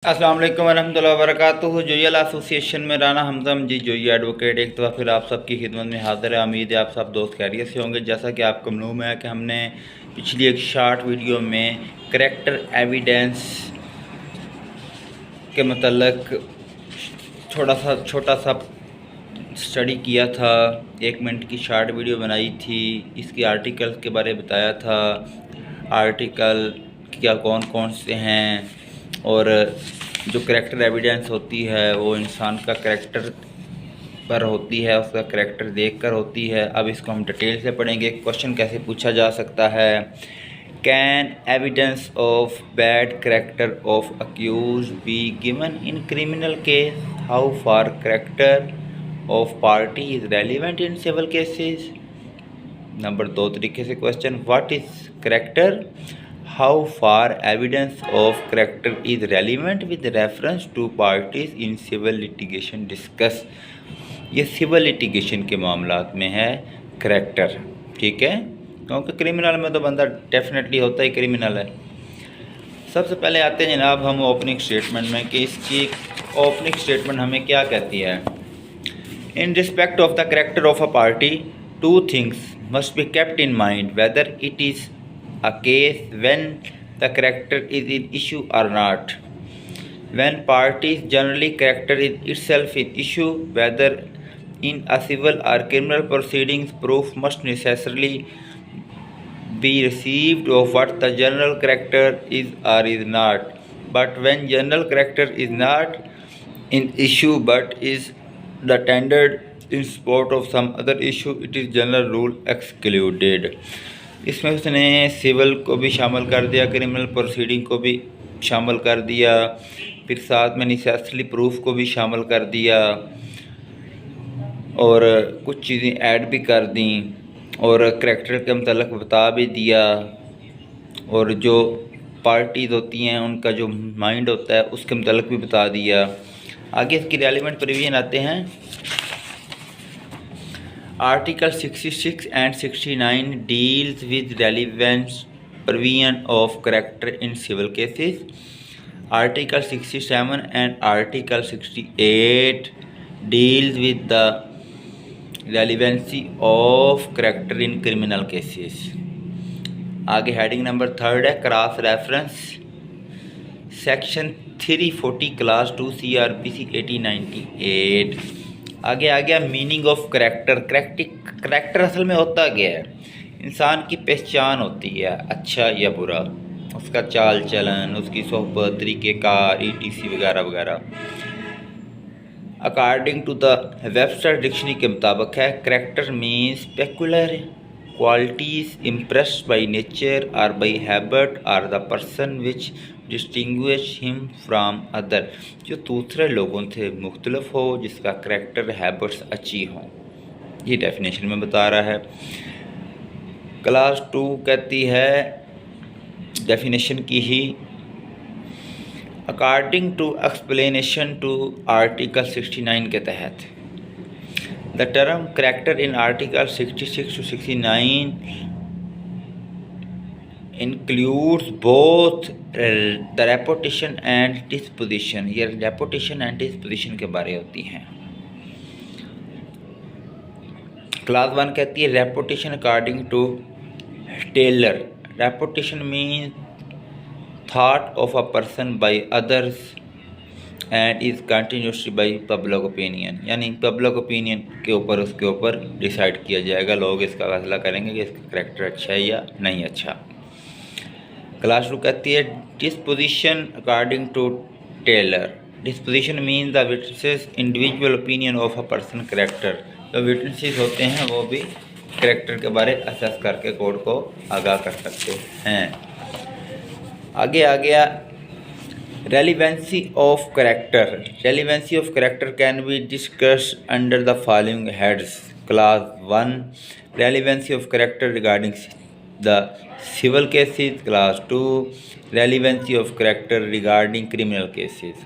अस्सलाम वालेकुम वरहमतुल्लाहि वबरकातुहू। जोयल एसोसिएशन में राना हमजा जी जोई एडवोकेट एक दफ़ा फिर आप सबकी खिदमत में हाज़िर है। उम्मीद है आप सब दोस्त खैरियत से होंगे। जैसा कि आपको मालूम है कि हमने पिछली एक शार्ट वीडियो में करैक्टर एविडेंस के मतलब छोटा सा स्टडी किया था। 1 मिनट की शार्ट वीडियो बनाई थी। इसकी आर्टिकल के बारे में बताया था। आर्टिकल क्या कौन कौन से हैं और जो करैक्टर एविडेंस होती है वो इंसान का करैक्टर पर होती है, उसका करैक्टर देखकर होती है। अब इसको हम डिटेल से पढ़ेंगे। क्वेश्चन कैसे पूछा जा सकता है, can evidence of bad character of accused be given in criminal case, how far character of party is relevant in civil cases. Number 2 तरीके से question, what is character, how far evidence of character is relevant with reference to parties in civil litigation discuss. ये civil litigation के मामलात में है character, ठीक है, क्योंकि क्रिमिनल में तो बंदा डेफिनेटली होता ही क्रिमिनल है। सबसे पहले आते हैं जनाब हम ओपनिंग स्टेटमेंट में कि इसकी ओपनिंग स्टेटमेंट हमें क्या कहती है। In respect of the character of a party, two things must be kept in mind, whether it is a case when the character is in issue or not. When parties generally character is itself in issue, whether in a civil or criminal proceedings, proof must necessarily be received of what the general character is or is not. But when general character is not in issue but is the tendered in support of some other issue, it is general rule excluded. इसमें उसने civil को भी शामिल कर दिया, criminal proceeding को भी शामिल कर दिया, फिर साथ में नेसेसरी प्रूफ को भी शामिल कर दिया और कुछ चीज़ें ऐड भी कर दी और करैक्टर के मतलब बता भी दिया और जो पार्टीज होती हैं उनका जो माइंड होता है उसके मतलब भी बता दिया। आगे इसकी रेलिवेंट प्रोविजन आते हैं। Article 66 and 69 deals with relevance provision of character in civil cases. Article 67 and Article 68 deals with the relevancy of character in criminal cases. आगे हेडिंग नंबर 3 है cross reference, section 340 class 2 CRPC 1898। आगे आ गया meaning of character. Character असल में होता क्या है, इंसान की पहचान होती है, अच्छा या बुरा, उसका चाल चलन, उसकी सोहबत, तरीक़ेकार, ETC वगैरह वगैरह। According to the Webster dictionary के मुताबिक है character means peculiar qualities impressed by nature और बाई हैबिट और the person which distinguish him from other, जो दूसरे लोगों से मुख्तलिफ हो, जिसका करैक्टर हैबिट्स अच्छी हों। ये डेफिनेशन में बता रहा है। क्लास 2 कहती है डेफिनेशन की ही, according to explanation to article 69 के तहत the term character in article 66 to 69 includes both the reputation and disposition। ये reputation and disposition के बारे होती हैं। क्लास 1 कहती है reputation according to Taylor, reputation means thought of a person by others and is continuously by public opinion, यानी public opinion के ऊपर उसके ऊपर डिसाइड किया जाएगा, लोग इसका फैसला करेंगे कि इसका करैक्टर अच्छा है या नहीं अच्छा। क्लास 2 कहती है disposition according to Taylor, disposition mean the witnesses individual opinion of a person character. जो विटनेसेस होते हैं वो भी करैक्टर के बारे असेस करके कोर्ट को आगाह कर सकते हैं। आगे आ गया relevancy of character. Relevancy of character can be discussed under the following heads. Class 1 relevancy of character regarding the civil cases. Class 2 relevancy of character regarding criminal cases.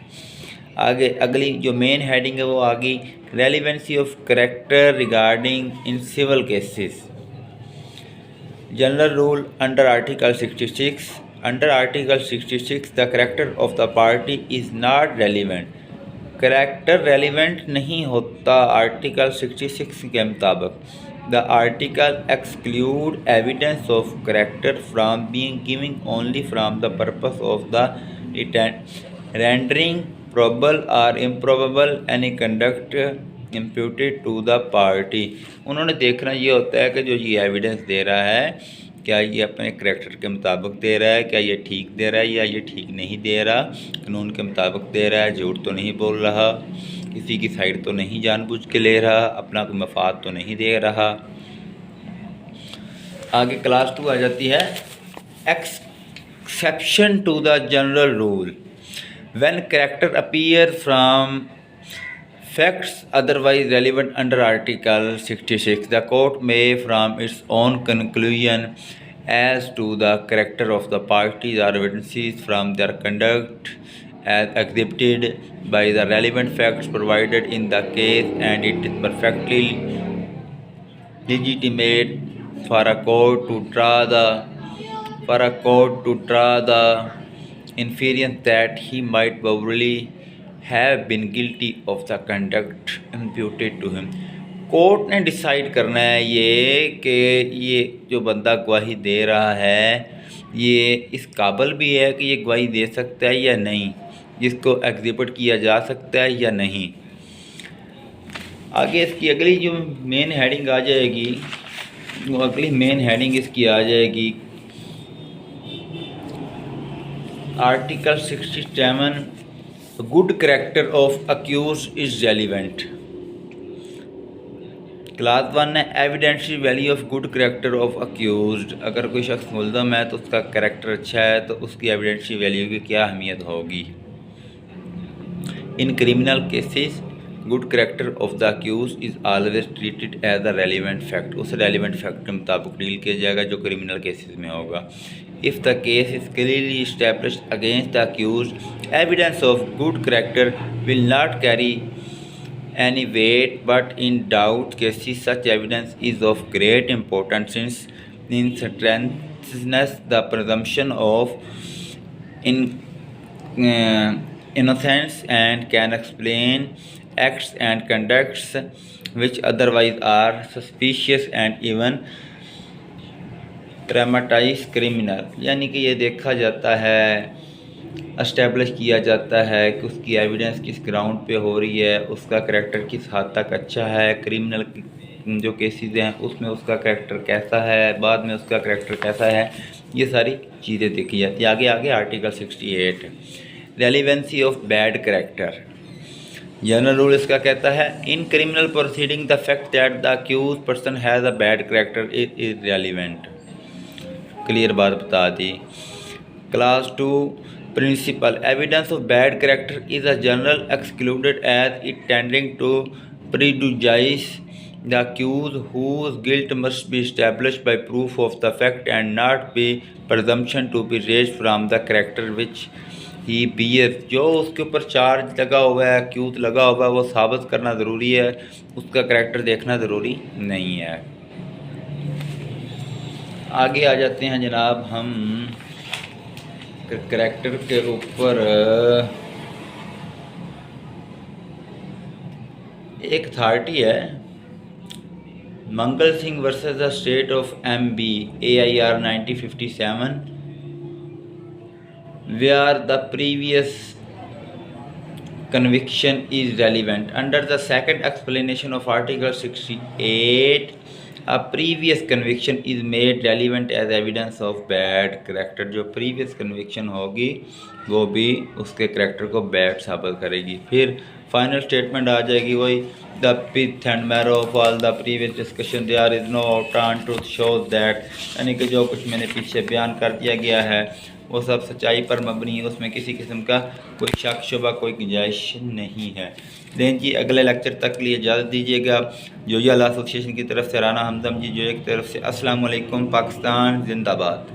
आगे अगली जो मेन हेडिंग है वो आगे relevancy of character regarding in civil cases. General rule under article 66 under article 66 the character of the party is not relevant. Character relevant नहीं होता article 66 के मुताबिक। The article exclude evidence of character from being giving only from the purpose of the rendering probable और improbable any conduct imputed to the party. उन्होंने देखना ये होता है कि जो ये एविडेंस दे रहा है क्या ये अपने करैक्टर के मुताबिक दे रहा है, क्या ये ठीक दे रहा है या ये ठीक नहीं दे रहा, कानून के मुताबिक दे रहा है, झूठ तो नहीं बोल रहा, किसी की साइड तो नहीं जानबूझ के ले रहा, अपना कोई मफाद तो नहीं दे रहा। आगे क्लास 2 आ जाती है exception to the general rule. When character appear from facts otherwise relevant under Article 66, the court may, from its own conclusion as to the character of the parties or witnesses from their conduct as exhibited by the relevant facts provided in the case, and it is perfectly legitimate for a court to draw the inference that he might probably have been guilty of the conduct imputed to him। Court ने decide करना है ये कि ये जो बंदा गवाही दे रहा है ये इस काबिल भी है कि ये गवाही दे सकता है या नहीं, जिसको एग्जिबिट किया जा सकता है या नहीं। आगे इसकी अगली जो मेन हेडिंग आ जाएगी वो अगली मेन हेडिंग इसकी आ जाएगी article 67 good character of accused is relevant. Class 1 है evidential value of good character of accused. अगर कोई शख्स मुल्ज़म है तो उसका करैक्टर अच्छा है तो उसकी एविडेंशियल वैल्यू की क्या अहमियत होगी। In criminal cases good character of the accused is always treated as a relevant fact. उस रेलिवेंट फैक्ट के मुताबिक डील किया जाएगा जो क्रिमिनल केसेस में होगा। If the case is clearly established against the accused, evidence of good character will not carry any weight, but in doubt cases such evidence is of great importance since it strengthens the presumption of innocence and can explain acts and conducts which otherwise are suspicious and even traumatise criminal. यानी कि ये देखा जाता है, establish किया जाता है कि उसकी एविडेंस किस ग्राउंड पे हो रही है, उसका करैक्टर किस हद तक अच्छा है, क्रिमिनल जो केसेस हैं उसमें उसका करैक्टर कैसा है, बाद में उसका करैक्टर कैसा है, ये सारी चीज़ें देखी जाती है। आगे article 68 relevancy of bad character. General rule इसका कहता है in criminal proceeding the fact that the accused person has a bad character is relevant. Clear बात बता दी। Class 2 principle evidence of bad character is a general excluded as it tending to prejudice the accused whose guilt must be established by proof of the fact and not be presumption to be raised from the character which he bear. जो उसके ऊपर charge लगा हुआ है, accused लगा हुआ है, वो साबित करना ज़रूरी है, उसका करैक्टर देखना ज़रूरी नहीं है। आगे आ जाते हैं जनाब हम करैक्टर के ऊपर। एक अथॉरिटी है Mangal Singh versus the state of MB AIR 1957 where the previous conviction is relevant. Under the second explanation of Article 68, a previous conviction is made relevant as evidence of bad character। जो previous conviction होगी वो भी उसके character को bad साबित करेगी। फिर final statement आ जाएगी वही the pith and marrow of all the previous discussion there is no outrun truth shows that, यानी कि जो कुछ मैंने पीछे बयान कर दिया गया है वो सब सच्चाई पर मबनी है, उसमें किसी किस्म का कोई शक शुबा कोई गुंजाइश नहीं है। देन जी अगले लेक्चर तक लिए इजाज़त दीजिएगा। जोया लॉ एसोसिएशन की तरफ से राना हमदम जी जो एक तरफ से अस्सलाम वालेकुम, पाकिस्तान जिंदाबाद।